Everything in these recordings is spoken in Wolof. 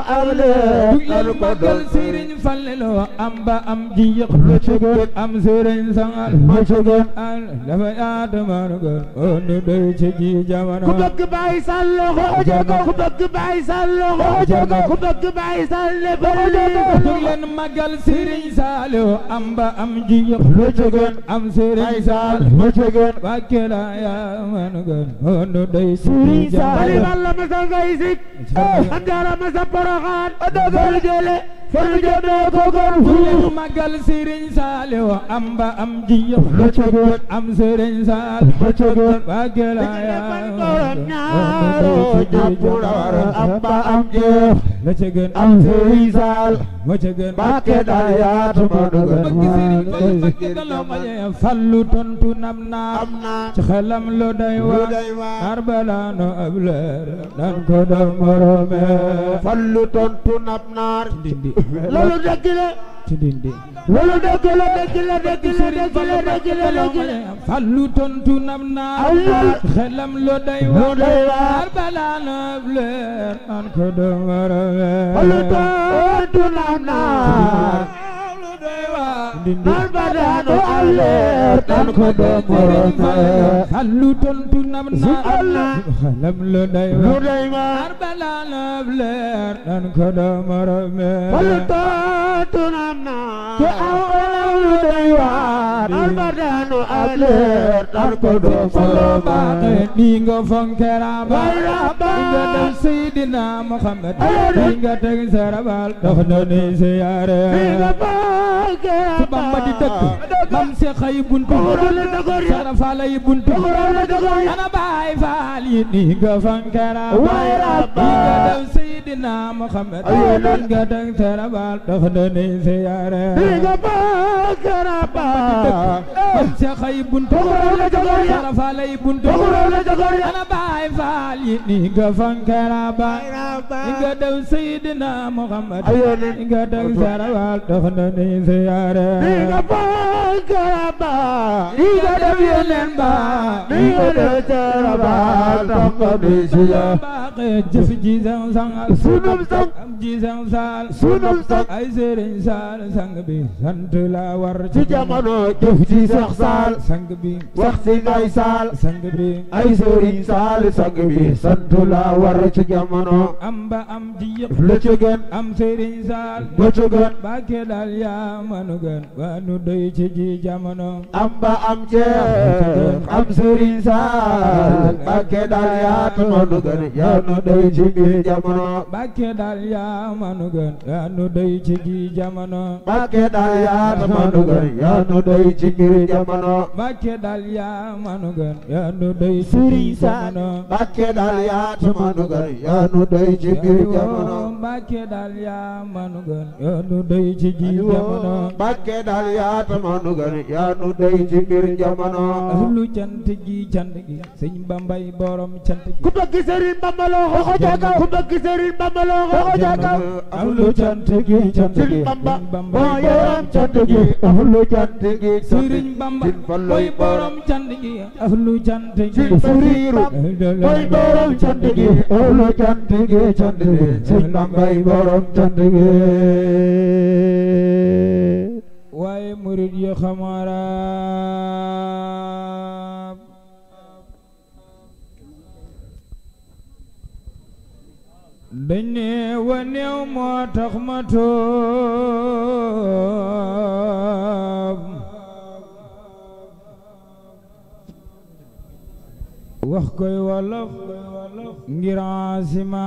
أولاد magal Sëriñ Fallilu am ba am ji yëq am Sëriñ Sangal al dafa yaatu magal onu doy ci ji jamono ku bëgg Baay Sall ku bëgg Baay Sall ku bëgg Baay Sall jóg leen magal Sëriñ Saaliw am ba am ji yëq am Sëriñ Sall wakkela yaa magal onu doy ci ji bali jamono Balla ma sa ngay sik am jaara ma sa Poroxaan falu jële falu jële ko gën leen magal Sëriñ Saaliw am ba am ji yëq am Sëriñ Sall wakkela yaa borom ñaaro ñappu la war am ba am jeex la ca gën am Sëriñ Saal moo ca gën Mbàkke daal yaatu ma dugal fallu tontu nam naa am naa ci xelam lu day waar arbalaano ab leer nan ko doon morome fallu tontu nab naar dindi loolu dëgg la ci dindi loolu dëgg la dëgg la dëgg la dëgg la dëgg la dëgg la fallu tontu nam naa ci xelam lu day waar arbalaano ab leer nan ko doon morome fallu tontu nab naar dindi arbalaano ab leer nan ko doon morome fallu tontu nam naa xelam lu day lu waar day waar arbalaano ab leer nan ko doon morome fallu tontu nab naar te aw lu day waar arbalaano ab leer nan ko doon morome nii nga fonkera ba Bayraba nga def Seydina Muhammad nii nga teg sarabal dox na ni siyaare su Bamba di dëgg mam se xay buntu sarafala yi buntu ana Baay Faal yi nii nga fonkera ba nii nga def Seydina Muhammad nii nga teg sarabal dox na ni siyaare mam se xay buntu sarafala yi buntu ana Baay Faal yi ni nga fonkera ba ni nga def Seydina Muhammad ni nga def sarawal dox na ni siyaare ni nga fonkera ba ni nga def yeneen ba ni nga def sarawal dox na ni siyaare baaxe jëf ji sang sangal sunum sang am ji sang sal sunum sang ay Sëriñ Saal sang bi sant la war ci jamono jëf ci Seex Saal sang bi wax si ngay Saal sang bi ay Sëriñ Saal sang bi sant la war ci jamono am ba am ji yëpp la ci gën am Sëriñ Saal ba ci gën Mbàkke daal yaa manu gën waa nu doy ci ji jamono am ba am ceex am Sëriñ Saal Mbàkke daal yaa manu gën yaa nu doy ci biir jamono Mbàkke daal yaa manu gën yaa nu doy ci ji jamono Mbàkke daal yaa manu gën yaa nu doy ci biir jamono Mbàkke daal yaa manu gën yaa nu doy ci ji Sëriñ Saal jamono Mbàkke daal yaa manu gën yaa nu doy ci biir jamono Mbàkke daal yaa manu gën yaa nu doy ci ji jamono Mbàkke daal yaa manu gën yaa nu doy ci biir jamono ahlu cant gi Sëñ Bambay borom cant gi ku bëgg Sëriñ Bamba loxo ko ca kaw ku bëgg Sëriñ Bamba loxo ko ca kaw ahlu cant gi Sëriñ Bamba moo yoroon cant gi ahlu cant gi Sëriñ Bamba mooy borom cant gi ahlu cant gi Sëriñ mooy borom cant gi ahlu cant gi cant gi Sëriñ Bambay borom cant gi waaye murid yi xamaraab dañ ne wa néew moo tax ma toob wax koy wolof ngir asima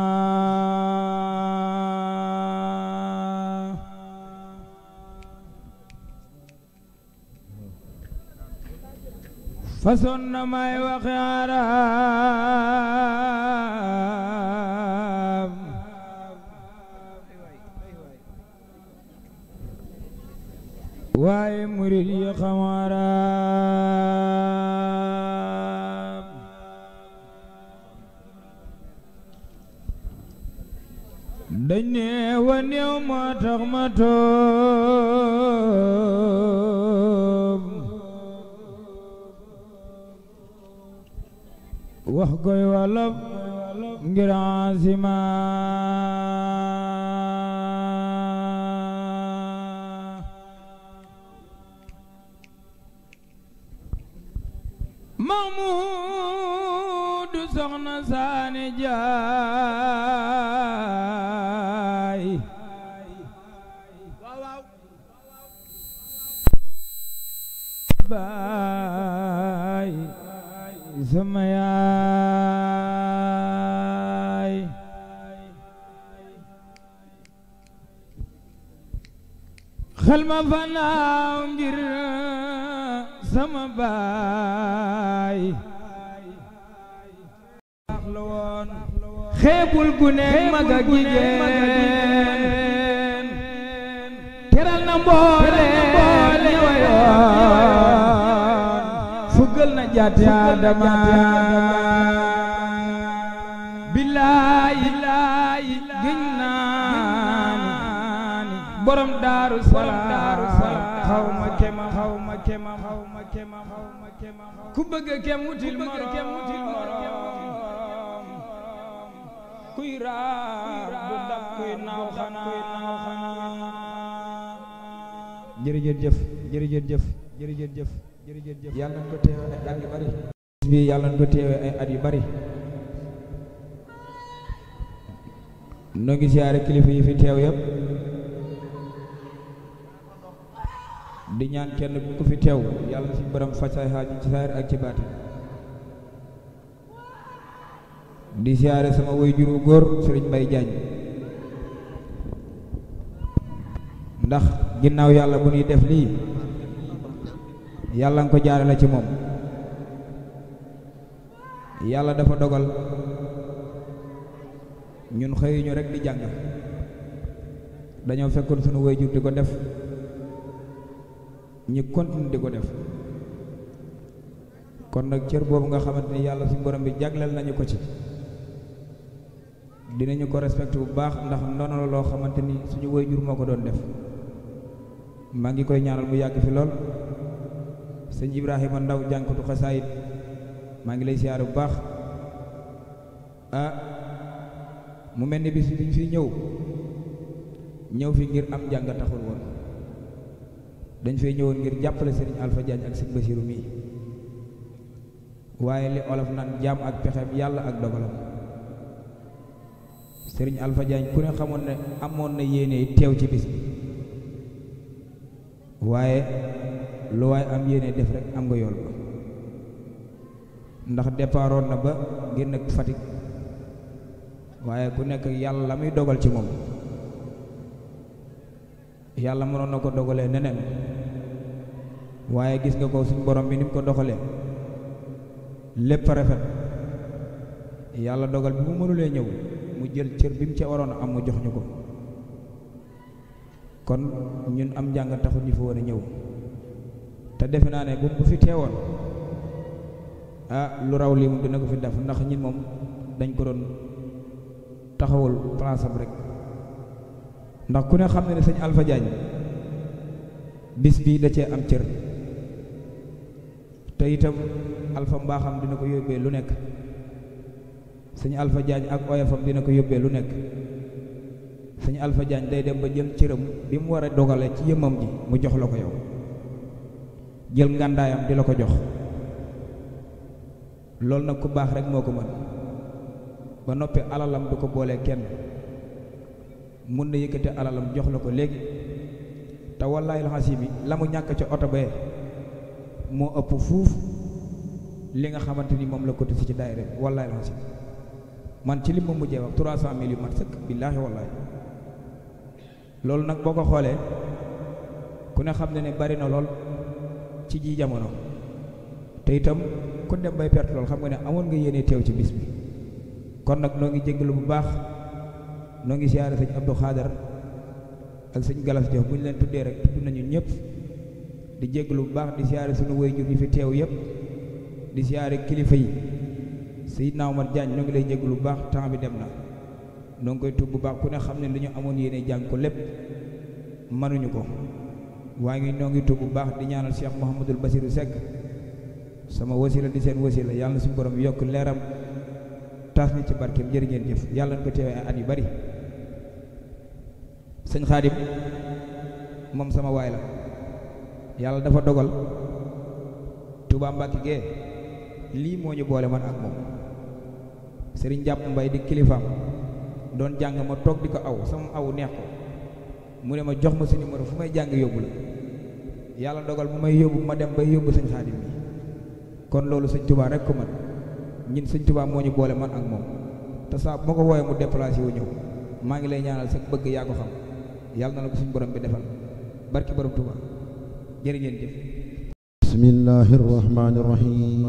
façon na may waxe arab waaye murid yi xam arab dañ ne wa néew moo tax ma toob wax koy wolof ngir asima Mahmudu soxna Saane Jaay baay sama yaay xel ma fanaaw ngir sama baay xeebul gu ne mag ak jigéen teral na mboole ñi wayoon fuggal na jaati Adama billaahi giñ naani borom Daaru Salaam xawma kemam ku bëgg kem wutil morom kuy raar du dab kuy naaw xanaa jërëjëf yàlla na ko teewe ay at yu bari bi yàlla na ko teewe ay at yu bari noo ngi siyaare kilifa yi fi teew yëpp di ñaan kenn ku fi teew yàlla ci borom faj say xaaju ci saayir ak ci baati di siyaare sama waajur wu góor Sëriñ Mbay Jaañ ndax ginnaaw yàlla bu ñuy def lii yàlla nga ko jaarale ci moom yàlla dafa dogal ñun xëyuñu rek di jàng dañoo fekkoon sunu waajur di ko def ñu continue di ko def kon nag cër boobu nga xamante ni yàlla suñu borom bi jagleel nañu ko ci dinañu ko respecté bu baax ndax ndono la loo xamante ni suñu waajur moo ko doon def maa ngi koy ñaanal mu yàgg fi lool sëñ Ibrahima Ndaw jànkatu xasaayit maa ngi lay siyaare bu baax mu mel ni bis biñ fi ñëw fi ngir am njàng taxul woon dañ fay ñëwoon ngir jàppale Serigne Alpha Diagne ak Serigne Bassirou mii waaye li olof naan jaam ak pexeem yàlla ak dogalam Serigne Alpha Diagne ku ne xamoon ne amoon na yéene teew ci bis bi waaye lu waaye am yéene def rek am nga yool ba ndax départoon na ba génn ak Fatick waaye ku nekk yàlla la muy dogal ci moom yàlla mënoon na ko dogalee neneen waaye gis nga ko suñ borom bi ni mu ko doxalee lépp rafet yàlla dogal bi mu mënulee ñëw mu jël cër bi mu ca waroon a am mu jox ñu ko kon ñun am njàng taxul ñu fi war a ñëw te defe naa ne bu fi teewoon lu raw lii moom dina ko fi def ndax ñun moom dañ ko doon taxawul place am rek ndax ku ne xam ne ne sëñ Alpha Diagne bis bii da cee am cër te itam Alpha mbaaxam dina ko yóbbee lu nekk sëñ Alpha Diagne ak oyofam dina ko yóbbee lu nekk sëñ Alpha Diagne day dem ba jël cëram bi mu war a dogale ci yëmmam ji mu jox la ko yow jël ngàndaayam di la ko jox loolu nag ku baax rek moo ko mën ba noppi alalam du ko boolee kenn mun na yëkkate alalam jox la ko léegi te wallaahi alxasim bi la mu ñàkk ca oto bee moo ëpp fuuf li nga xamante ni moom la ko ci daayira bi wallaahi alxasim man ci li ma mujjee wax 300 000 yu mat sëkk billaahi wallaahi loolu nag boo ko xoolee ku ne xam ne ne bari na lool ci ji jamono te itam ku dem bay perte lool xam nga ne amoon nga yéene teew ci bis bi kon nag noo ngi jéggalu bu baax noo ngi siyaare sëñ Abdou Xaadar ak sëñ Galas Jox bu ñu leen tuddee rek tudd nañu ñëpp di jéggalu bu baax di siyaare suñu waajur yi fi teew yëpp di siyaare kilifa yi Seydina Omar Diagne noo ngi lay jéggalu bu baax temps bi dem na noo ngi koy tudd bu baax ku ne xam ne li ñu amoon yéene jàng ko lépp mënuñu ko waaye noo ngi tudd bu baax di ñaanal Cheikh Mouhamadul Bassirou Seck sama wasila di seen wasila yàlla na suñu borom yokk leeram taas ni ci barkeem jërë ngeen jëf yàlla na ko teewee ay at yu bari sëñ Xaadim moom sama waay la yàlla dafa dogal Touba Mbacke gee lii moo ñu boole man ak moom. Sëriñ Jàpp Mbay di kilifaam doon jàng ma toog di ko aw sama aw neex ko mu ne ma jox ma sa numéro fu may jàng yóbbu la. yàlla dogal bu may yóbbu ma dem bay yóbbu sëñ Xaadim bi kon loolu sëñ Tuubaa rek ko man ñun sëñ Tuubaa moo ñu boole man ak moom te saa bu ma ko wooyee mu déplacé wu ñëw maa ngi lay ñaanal sa bëgg yaa ko xam yàlla na la ko suñu borom bi defal barki borom Tuubaa jërë ngeen jëf. bismillahir rahmanir rahim.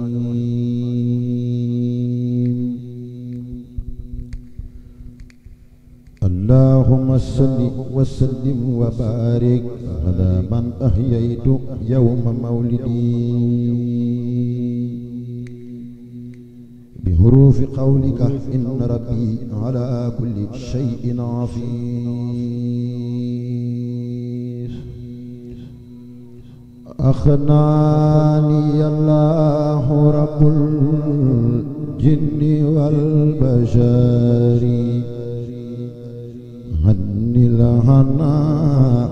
allahumma salli wa sallim wa barik ala man ahyaytu yawma mawlidi bi hurufi qawlika inna rabbi ala kulli shay'in hafiz. أخناني الله رب الجن والبشر هني الهنا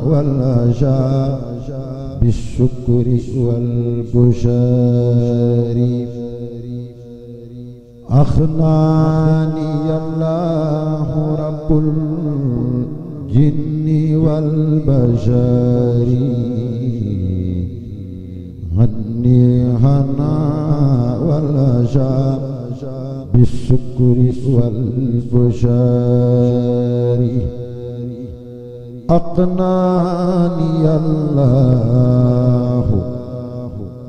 والعشاء بالشكر والبشار. أخناني الله رب الجن والبشر هني هنا والعشاء بالشكر والبشار. أقناني الله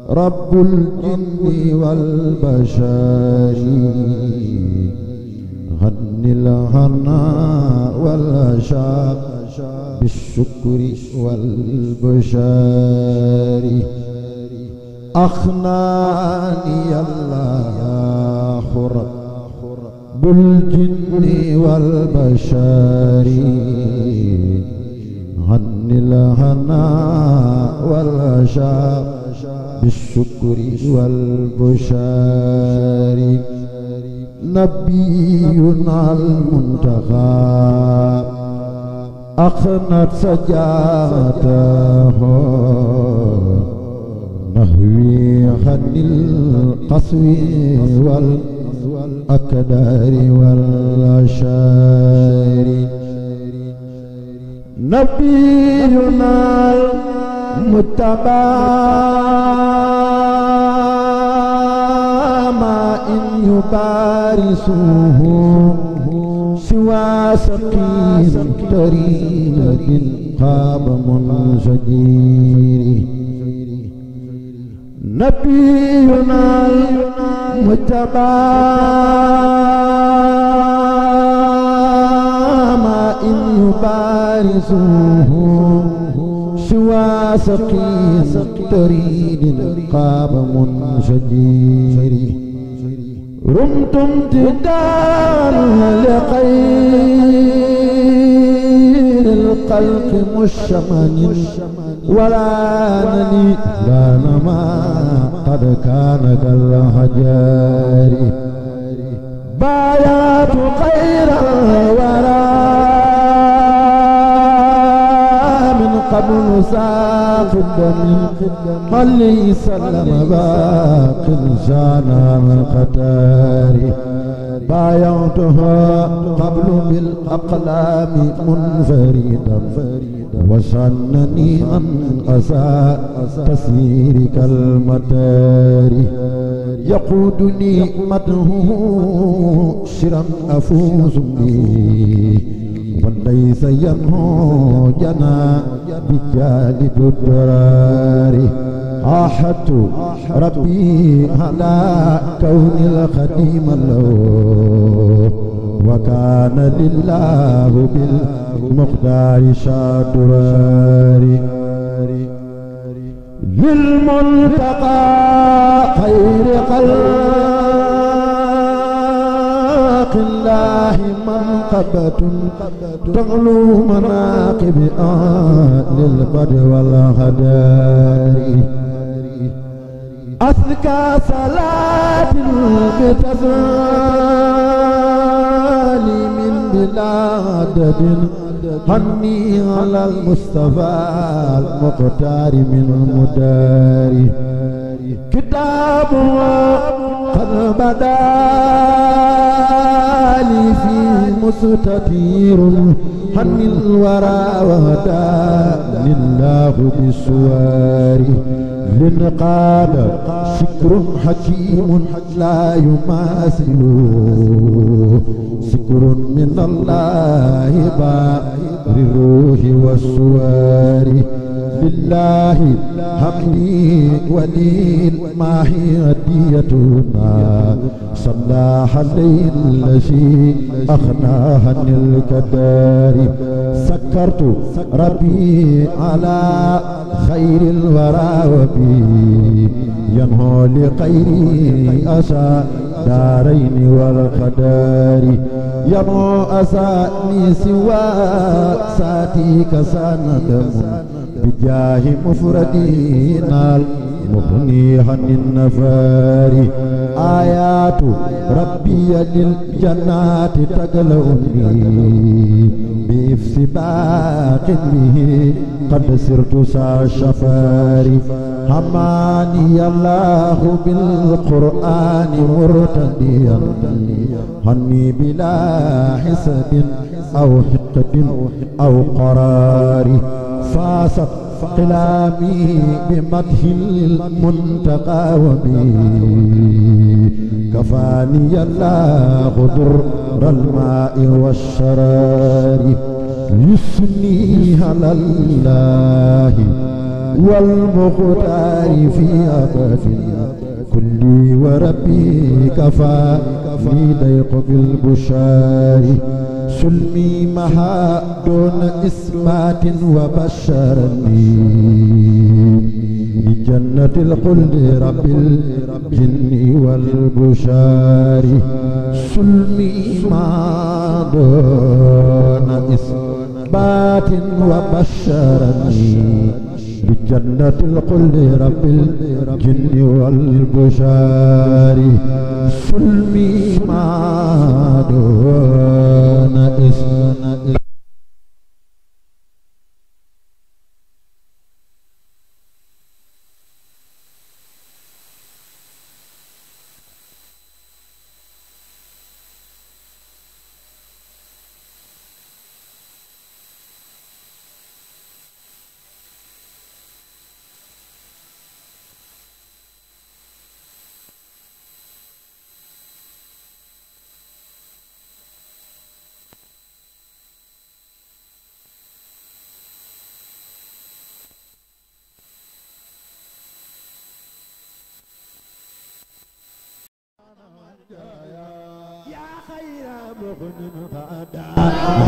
رب الجن والبشر هني الهنا والعشاء بالشكر والبشار. أخناني الله رب الجن والبشر هني الهنا والعشاء بالشكر والبشار. نبينا المنتقى أخنت سجاته نهوي خن القصو والأكدار والأشار. نبينا المتبع ما إن يبارسه سوى سقيم طريق قاب منشجير. نبينا المجتبى ما إن يبارسه سوى سقيم طريد قاب منشجير. رمتم امتداد لخير الخلق مشمن ولانني لان ما قد كان كالحجار. بايعت خير الورى من قبل ساق الدم قلي سلم باق شان القتار. بايعتها قبل بالأقلام منفردا وسنني أن أساء تسير كالمتار. يقودني مدهه شرا أفوز به وليس ينهو جنا بجالب الدرار. عاهدت ربي على كون الخديم له وكان لله بالمقدار شاطرار. للملتقى خير خلق الله منقبة تغلو مناقب أهل البدر والهدار. أذكى صلاة بتسليم بلا عدد هني على المصطفى المختار من مدار. كتاب قد بدا لي فيه مستطير حن الورى وهداني الله بالسوار لنقاد شكر حكيم لا يماثل شكر من الله بار الروح والسوار بالله حمدي ولي الماهي هديتنا صلاح الليل الذي أخناها عن الكدار سكرت ربي على خير الورى وبي ينهو لخيري أسى دارين والقدار ينهو أساني سوى ساتيك سندم بجاه مفردين المغني عن النفار آيات ربي للجنات تقلوني بإفسباق به قد سرت سا شفاري حماني الله بالقرآن مرتديا هني بلا حسد أو حقد أو قرار فاصت قلامي بمدح المنتقى وبي كفاني الله ضر الماء والشرار يثني على الله والمختار في أبد كلي وربي كفاني ضيق بالبشار سلمي مها دون إثبات وبشرني بجنة الخلد رب الجن والبشار سلمي مها دون إثبات وبشرني بجنة الخلد رب الجن والبشار سلمي مها دون إثبات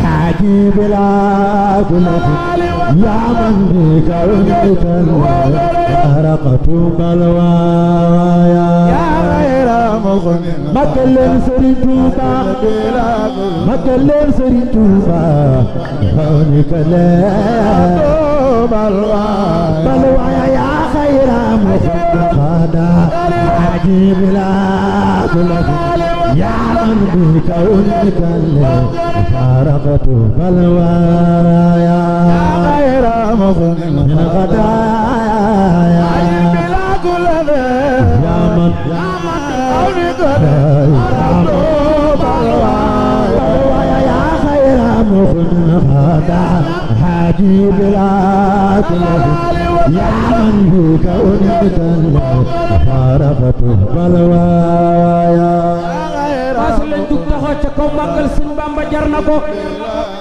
حاجي بلا كلف يا من كونك أرقت بلوايا يا غير مغن مكلم سريتوبا مكلم سريتوبا كونك لا بلوايا يا خير مغن حاجي بلا كلف يا من بكونك فارقت بلوايا غير مغن من غدايا بلا كل يا من بكونك فارقت بلوايا يا خير مغن غدا حاجي بلا كل يا من بكونك فارقت بلوايا lañ dug taxaw ca kaw màggal sëñ Bamba jar na ko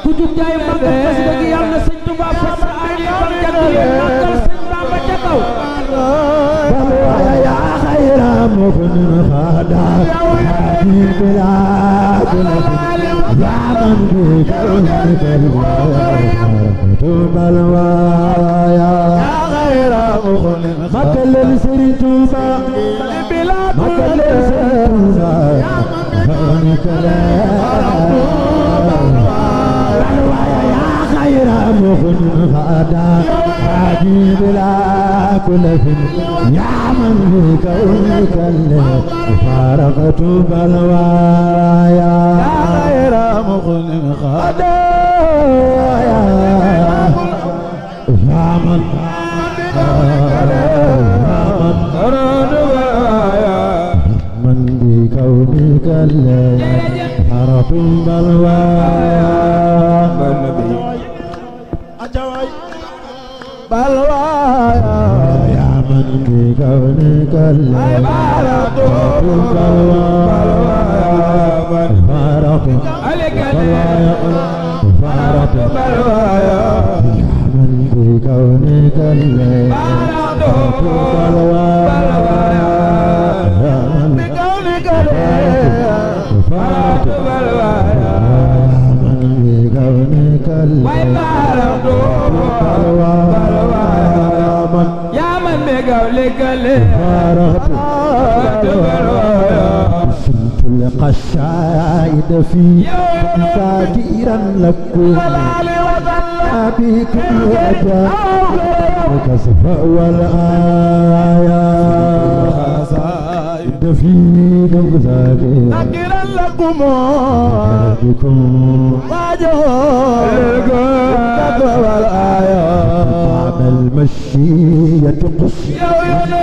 ku jug jaay màggal fas dëgg yàlla na sëñ Tuubaa fas sa ay bam jag màggal sëñ Bamba ca kaw يا خير مغن خدا حاجي بلا كلف يا من بكونك بلوايا يا غير مغن مكلم سريتوبا بلا مكلم سريتوبا كونك لا يا خير مغن خدا حاجي بلا كلف يا من بكونك فارقت بلوايا يا غير مغن خدا يا من الليل حرف بلوى بلوى يا من بكونك الليل حرف بلوى فارق فارق بلوى يا من بكونك الليل حرف بلوى يا من بقولك شمت القشائد في ساكيرا لكم أبيكم وجاء وكسف والآيات في ذاكرا لكم أبيكم وجاء بعد المشية قصي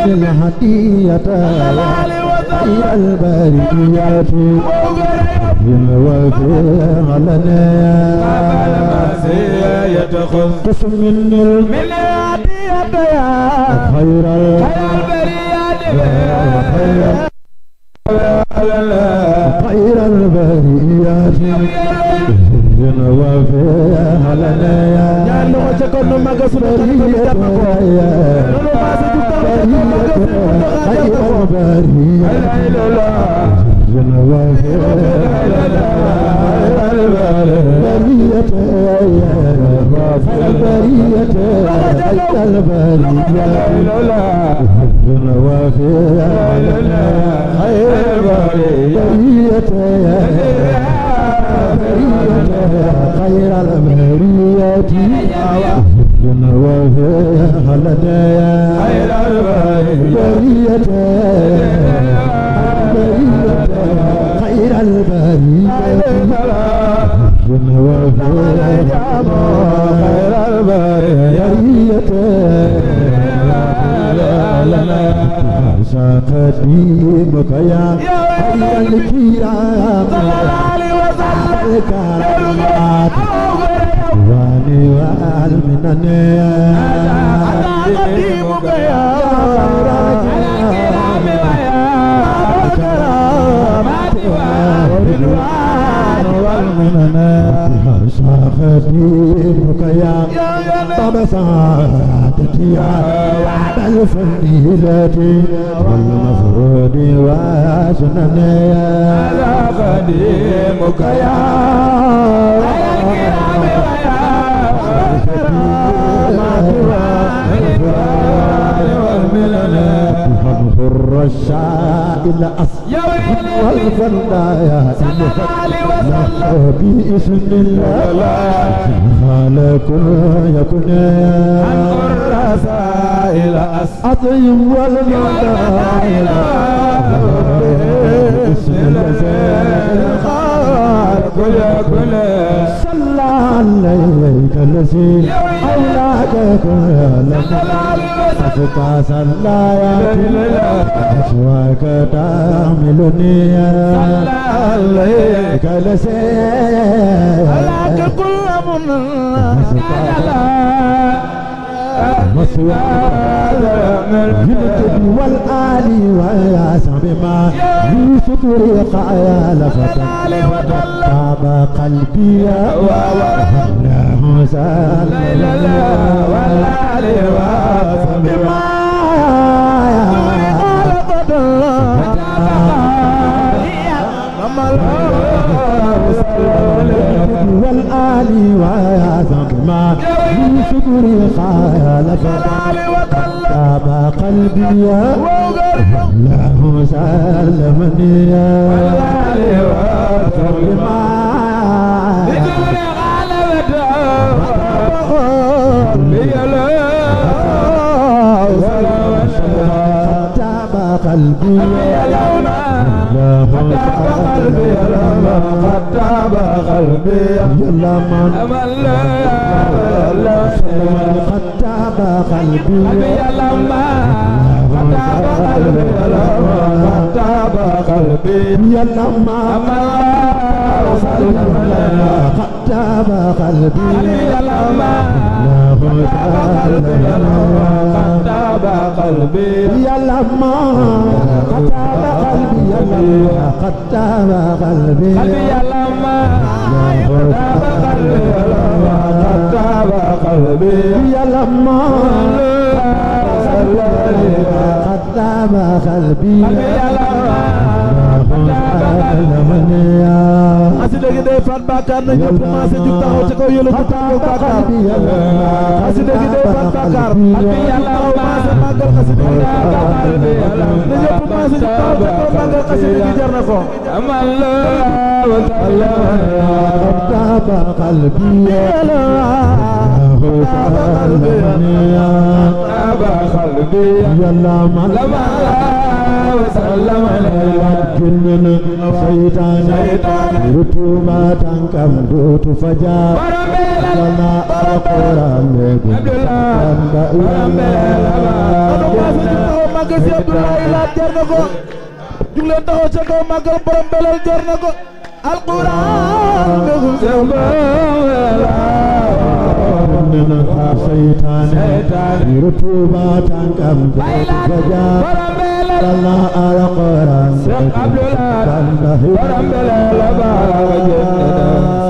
الهدية خير البريات وفي علنا قسم من الهدية خير البريات خير البريات وفي علنا ñaanu ma ca kon ma ga sunu tan ko def ko lolu ma sa du tan ma ga sunu خير البريات وفي البرية البرية وفي خير البرية وفي الهدايا خير البرية خير البرية خير البرية ساقديمك يا خير الكرام الكرامات واني والمنن ساقديمك يا خير الكرامات والمنن ساقديمك يا طب سعادتي بعد الفضيلة والمفروض وسنن ساقديمك يا الرشاد الأصل والفردايا بإذن الله خالق يكون الرسائل أطيب والفردايا بإذن الله خالق يكون صلى عليك الذي أولاك كل أفتى صلى أشواك تعملني عليك لسيك ألاك كل من يمكن والآل وياسم ما يشكر قايا لفتن تاب قلبي الله سال والآل وياسم ما والآل وياسم ما يشكر خالف تاب قلبي الله سلمني والآل وياسم ما قلبي قلبي لما خطاب قلبي لمن خطاب قلبي لما خطاب قلبي يا لما خطاب قلبي يا لما خطاب قلبي يا لما خطاب قلبي يا لما خطاب قلبي يا لما خطاب قلبي يا لما خطاب قلبي asida gi day faat bàkkaar na ñëpp commencé jug taxaw ci kaw yële jug taxaw bàkkaar asida gi day faat bàkkaar commencé màggal asida gi na ñëpp commencé jug taxaw ci kaw màggal asida gi jar na ko خطاب قلبي يلا ما وسلم جنن شيطان رتوبا تنكم دوت فجار لنا القرآن jugleen taxaw ca kaw màggal borom belal jar na ko alquran begum nena seytaan rutuba tankam fajar lana alquran borom belal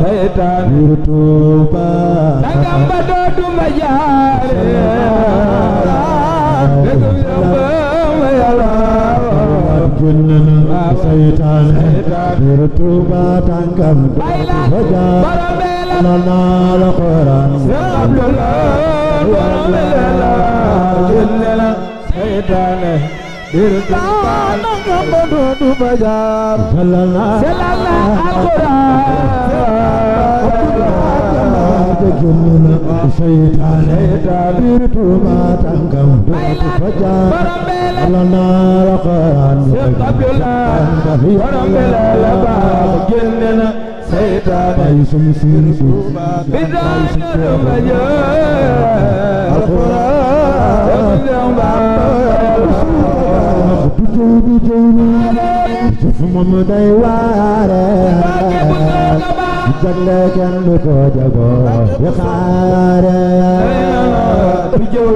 seytaan rutuba tankam badodu majare begum جننا سيطان برتوبة تنكم فجار لنا القرآن جننا سيطان برتوبة تنكم فجار لنا القرآن جننا سيطان برتوبة تنكم فجار لنا القرآن ورم بلا جننا سيطان سمسير بداية القرآن شوف جلك لك جبا يخار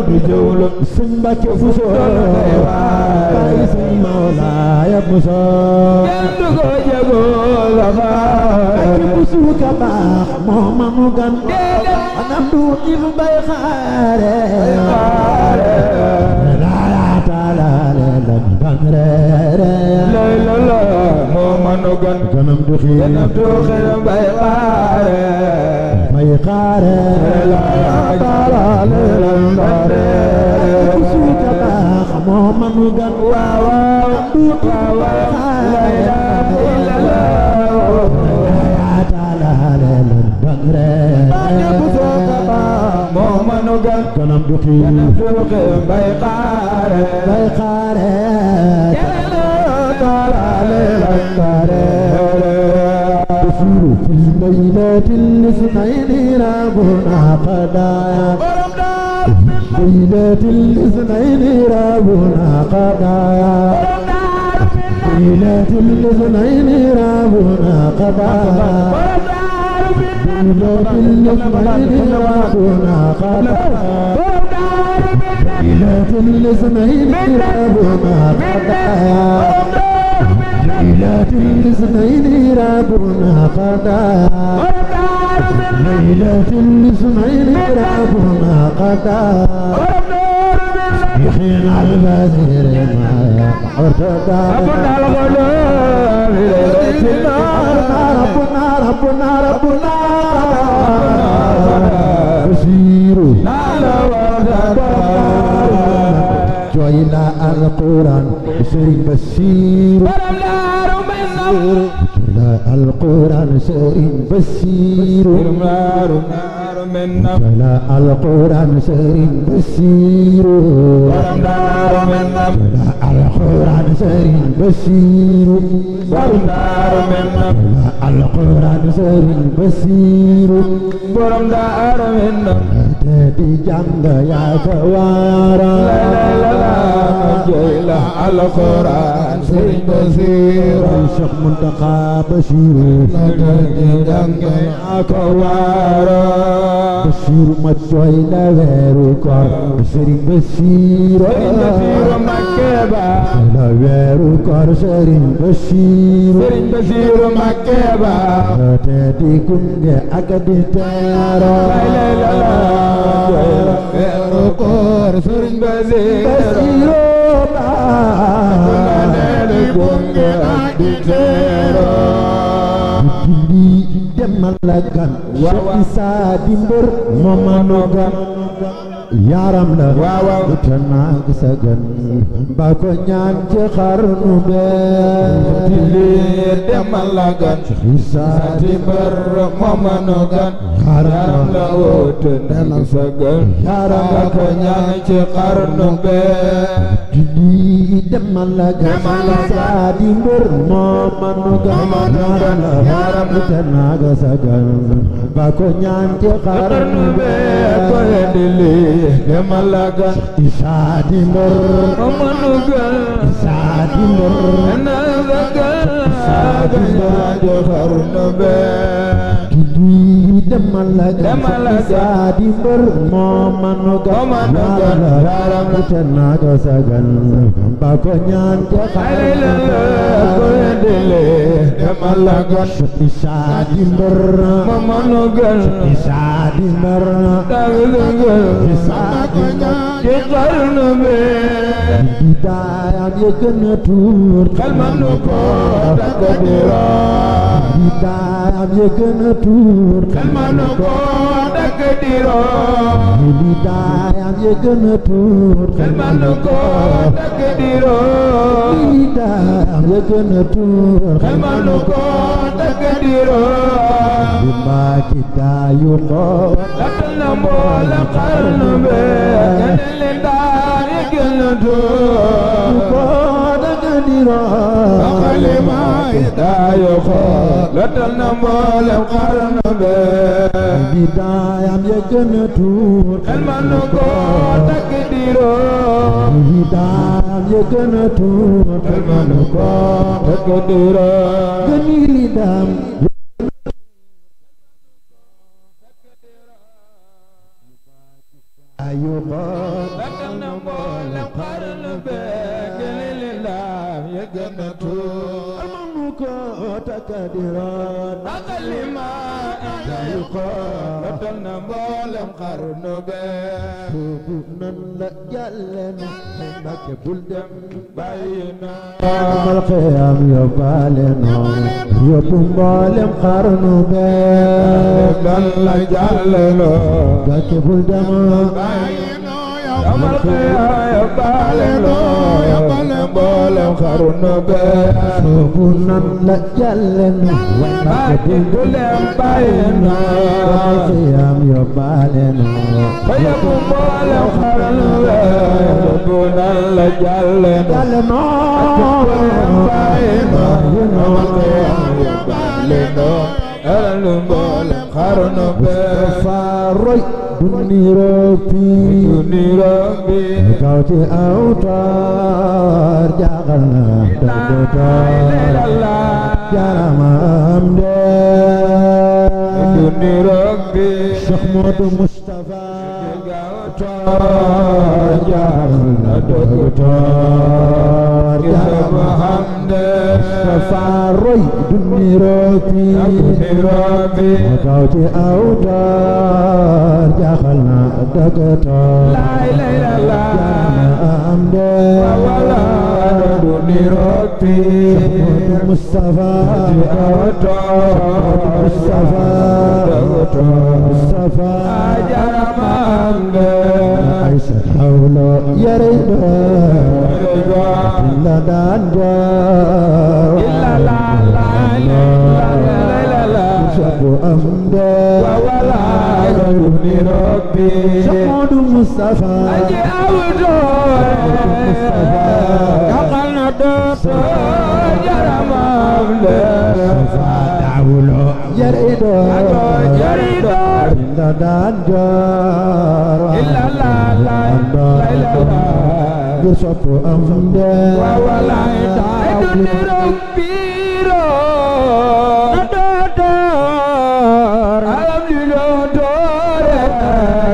بجول سنبك فسول بايس مولاي بصور يندق جبول بسوك باخ محمد غن انا دوتي بيخار لا تعالى لا لا لا محمد غن كنم دخي بيخار لا تعالى بسوك باخ محمد غن لا اله الا الله kanam duki bayqaar تسير في الليلات الاثنين ربنا قضايا ليلة الاثنين ربنا قضايا ليلة الاثنين ربنا قضايا ليلة الاثنين ربنا قضايا ليلة الاثنين ربنا قضايا ليلة الاثنين ربنا قضايا ليلة الاثنين ربنا قضايا يخين على البذير ما ارتدى ربنا الغلام ليلتنا ربنا بشير جوينا القرآن بشير بشير القرآن سير بشير جلا القرآن سير بشير جلا القرآن سير بشير borom Daaru Minam alquran Sëriñ Basiru borom Daaru Minam te di jàng yaa ko waara la jooy la alquran Sëriñ Basiru Cheikh Muntaxa Basiru te di jàng yaa ko waara Basiru ma jooy la weeru koor Sëriñ Basiru Sëriñ Basiru Mbakke ba la weeru koor Sëriñ Basiru Sëriñ Basiru Mbakke ba te di gunge ak di teero weeru koor Sëriñ Basiru di gunge ak di teero di demal la gan Cheikh Issa di mbër moom manu gan yaram la te naag sa gan ba ko ñaan ci xarnu bee di demal la gan Cheikh Issa di mbër moom manu gan yaram la te naag sa gan ba ko ñaan ci xarnu bee di demal la gan Cheikh Issa di mbër moom manu gan yaram la te naag sa gan ba ko ñaan ci xarnu bee demal la gan Issa di mbër manu gan Issa di mbër na la gan ci xarnu bee di demal la gan Issa di mbër moom manu gan yaram la te naag sa gan ba ko ñaan ci xarnu bee demal la gan Issa di mbër manu gan Issa di mbër Issa di mbër ci xarnu bee di daayam ya gën a tuur xel manu ko takk dira di daayam ya gën a tuur xel manu ko takk dira di daayam ya gën a tuur xel manu ko takk dira di daayam ya gën a tuur xel manu ko takk dira di mbaaki daayu xool latal na mboolem xarnu bee keneen leen daan ya gën a tuur ko daga diro xalima yi daayu xool latal na mboolem xarnu bee di daayam ya gën a tuur xel manu ko takk dira di daayam ya gën a tuur xel manu ko takk dira gëni li daam ayu xool latal na mboolem xarnu bee keneen leen daan ya gën a tuur amanu ko takadiroon xalima yi daayu xool latal na mboolem xarnu bee tuubu nan la jàlle na Mbàkke bul dem bàyyi na amal xiyam yóbbaale noon yóbbu mboolem xarnu bee dan la jàlle loo Mbàkke bul dem amal xiyaam yóbbaale loo yóbbaale mboolem xarnu bee tuubu nan la jàlle na Mbàkke bul dem bàyyi na amal xiyam yóbbaale noon ba yóbbu mboolem xarnu bee yóbbu nan la jàlle na jàlle noon bàyyi na amal xiyaam yóbbaale loo yóbbu mboolem xarnu bee faaroy du niroo pii du niroo bi kaw ci aw taar jaaxal na dëgg taar jaramam dee du niroo bi Cheikh Modou Moustapha taar jaaxal na dëgg taar jaramam dee faaroy du niroo pii kaw ci aw taar jaaxal na dëgg taar jaramam dee du niroo bi Moustapha Moustapha Moustapha jaramam dee ay sa xawlo yare la daan jaar sabu am dee du niroo bi Modou Moustapha jaxal na dooto jarama Dawulo jarido inda dan jor ngir sopp amde walay taw nirok biro nadadar alam dilo dore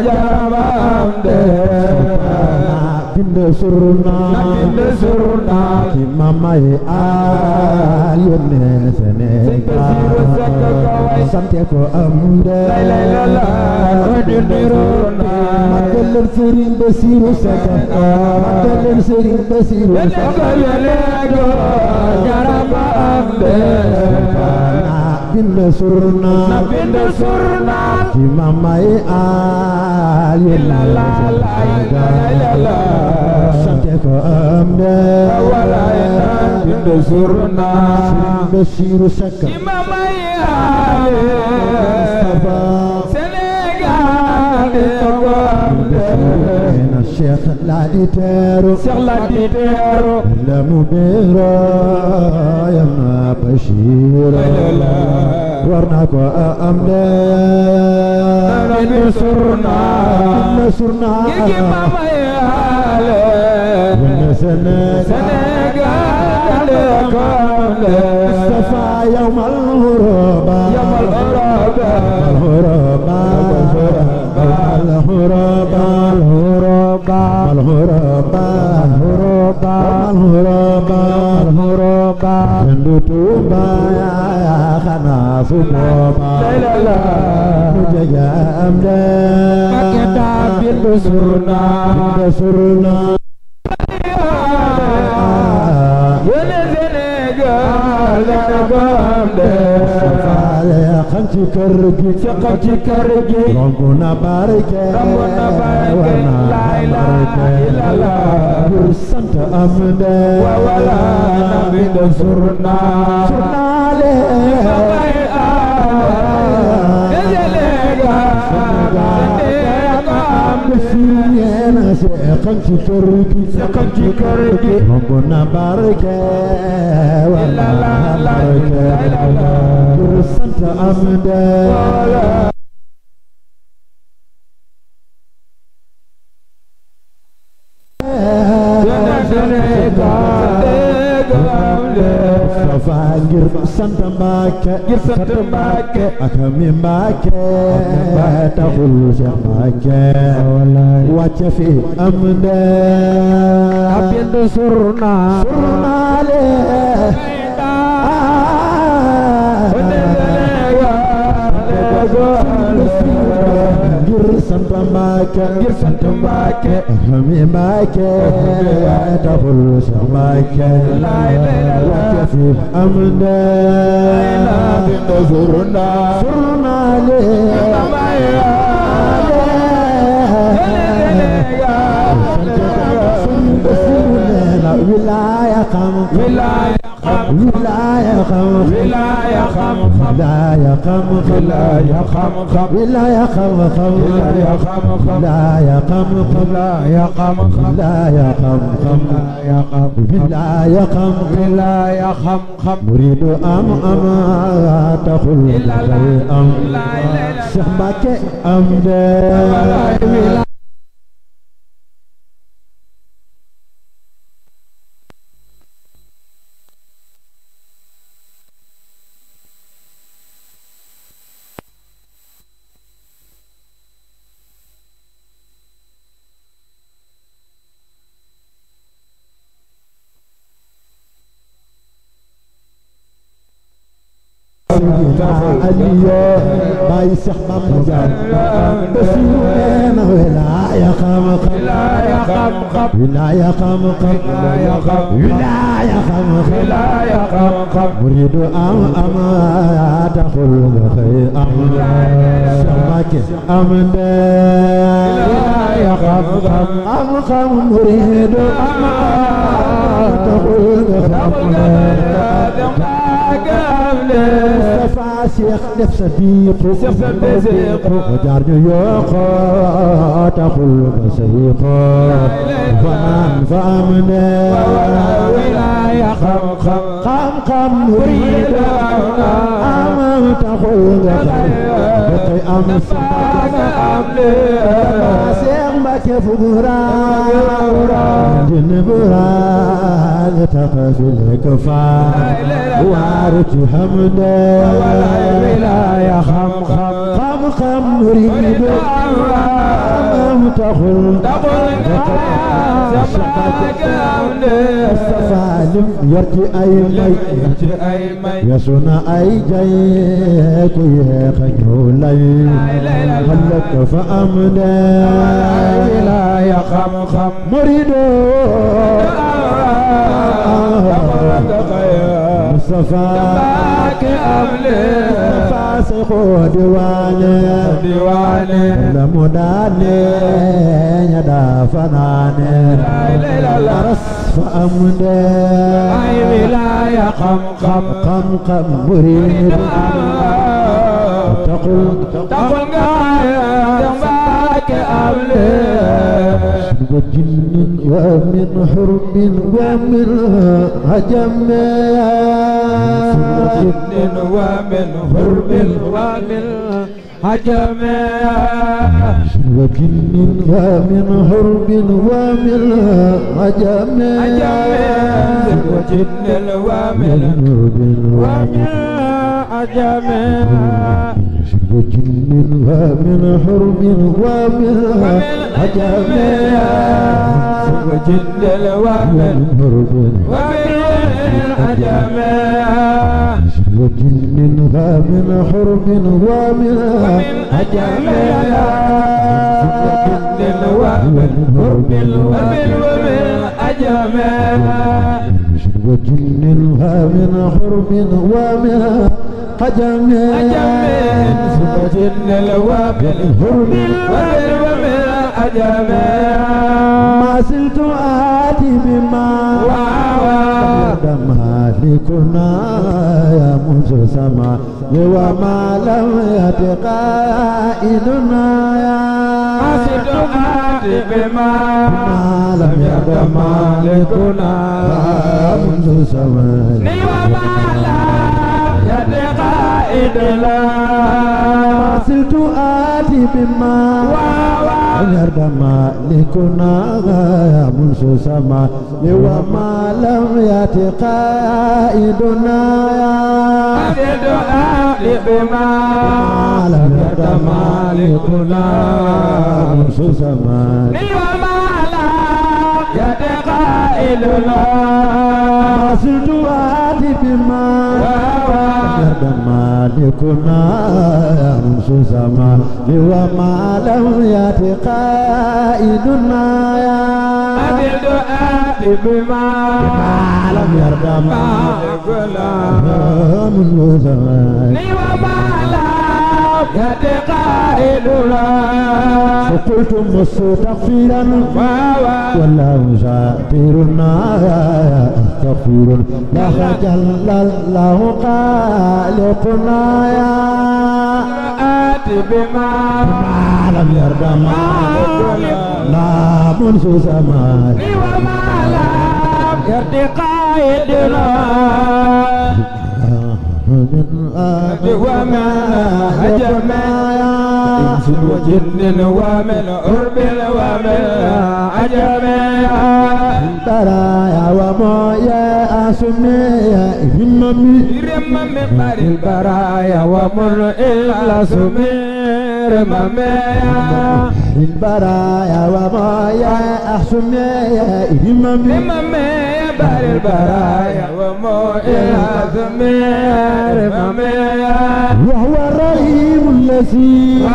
jamamde binde surna ki mamay al yone Senegal sante ko amde magal Serigne Bassirou Seck magal Serigne Bassirou Seck jarama amde binde surna ki mamay al yone Senegal sante ko amde binde surna Bassirou Seck mamay Sénégal Cheikh Ladi Teero la mu beero yamna Bachir war na ko amde surna gi mamay Sénégal Mustafa yawmal huraba Sendu tuba ya khana suboba mujaga amde maketa bindu surna yene Sénégal gamde faale xam ci kër gi rombu na barke la ilaha illallah pour sant amde wala nabi de surna le xam ci kër gi rombu na barke wala barke pour sant amde Mustafa ngir sant Mbàkke ak mi Mbàkke taxul Cheikh Mbàkke wàcce fi amde bindu surna le ngir sant Mbàkke mi Mbàkke taxul Cheikh Mbàkke wàcce fi amde bindu surna le wilaya xam muridu am taxul am Cheikh Mbàkke am de Aliyo bay Cheikh Bamba Diagne Bassirou neena wilaya xam muridu am taxul nga xëy am Mbàkke am de xam muridu am taxul nga Mustafa Cheikh def sa diiqu jaar ñu yokko تقل فسيقا فمن فأمنا ولاية خم مريد أمام تقل بقي أمسك سيغمك فقرا جنبرا تقفي الكفا وارت حمدا ولاية خم مريد أمام تقل السفالم يرتي أي مي يسونا أي جايك يخيو لي هلك فأمنا لا يخم مريد مصطفى فاسق ديواني لمداني يدا فناني أرس فأمنا أي ولاية خم مريد تقول جنبك أملي وجن ومن حرب ومن هجم جن ومن حرب ومن هجم وجن ومن حرب ومن هجم وجن ومن حرب ومن هجم وجن ومن حرب ومن هجم وجن ومن حرب ومن هجم وجن ومن حرب ومن هجم وجن ومن حرب ومن هجم وجن ومن حرب ومن هجم وجن ومن حرب ومن هجم ما زلت آتي بما مالكنا يا منذ سما وما لم يأت قائدنا يا ما زلت آتي بما لم يأت مالكنا يا منذ سما وما لم يأت قائدنا ما زلت آتي بما يرد مالكنا يا منذ سما وما لم يأت قائدنا يا بما لم يرد مالكنا منذ سما وما لم يأت قائدنا ما زلت آتي بما يرد مالكنا منذ سما وما لم يأت قائدنا يا بما لم يرد مالكنا منذ سما وما لم يأت قائدنا فقلت مستغفرا والله شاكرنا استغفر لا جل الله خالقنا يا بما لم يرد لا منذ زمان وما لم يأت قائدنا وما هجمنا إنس وجن ومن عرب ومن عجمنا برايا ومويا أسمي هممي رمم بار البرايا ومن إلا سمير مميا البرايا ومويا أسمي هممي بار البرايا ومن إلا سمير مميا وهو الرحيم الذي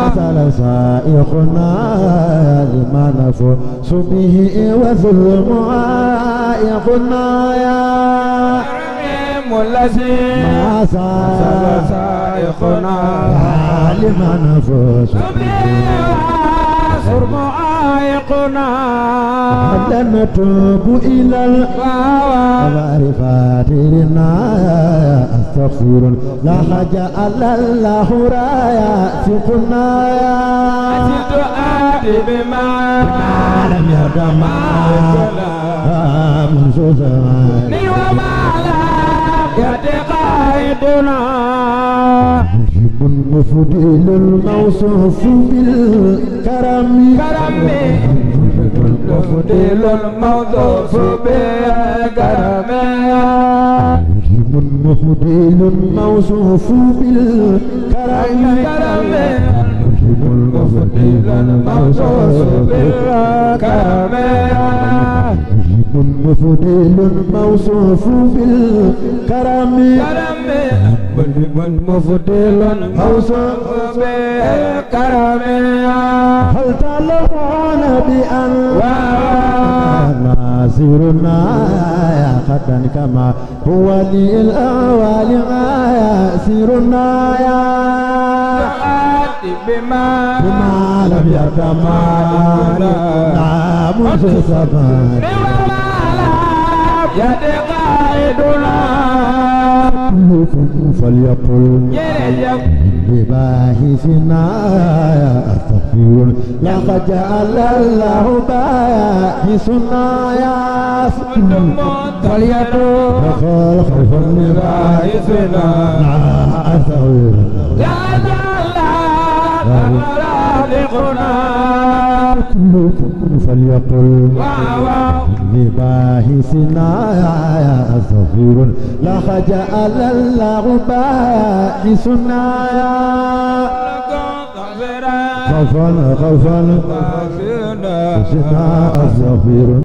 أرسل سائقنا لما نفوس به وظلم عائقنا يا الرحيم الذي أرسل سائقنا لما نفوس به وظلم عائقنا نتوب إلى المعرفات لنا أستغفر لا حاجة على الله رايا سقنا أسد آتي بما لم يردم من زمان وما لا يتقايدنا مجيب مفضل الموصوف بالكرم مفضل الموصوف بالكرم مجيب مفضل الموصوف بالكرم مجيب مفضل الموصوف بالكرم مجيب مفضل الموصوف بالكرم مفضل الموصوف بالكرم هل تعلمون بأن ناصرنا خطا كما هو للأول ياسرنا يا بما لم يتمالنا منذ زمان يتقايدنا كلكم فليقل بباحثنا أستغفر لقد جعل الله باحثنا يا فليقل فقال خوفا بباحثنا أستغفر جعل الله خالقنا كلكم فليقل بباحثنا أستغفر لقد جعل الله باحثنا خوفا أستغفر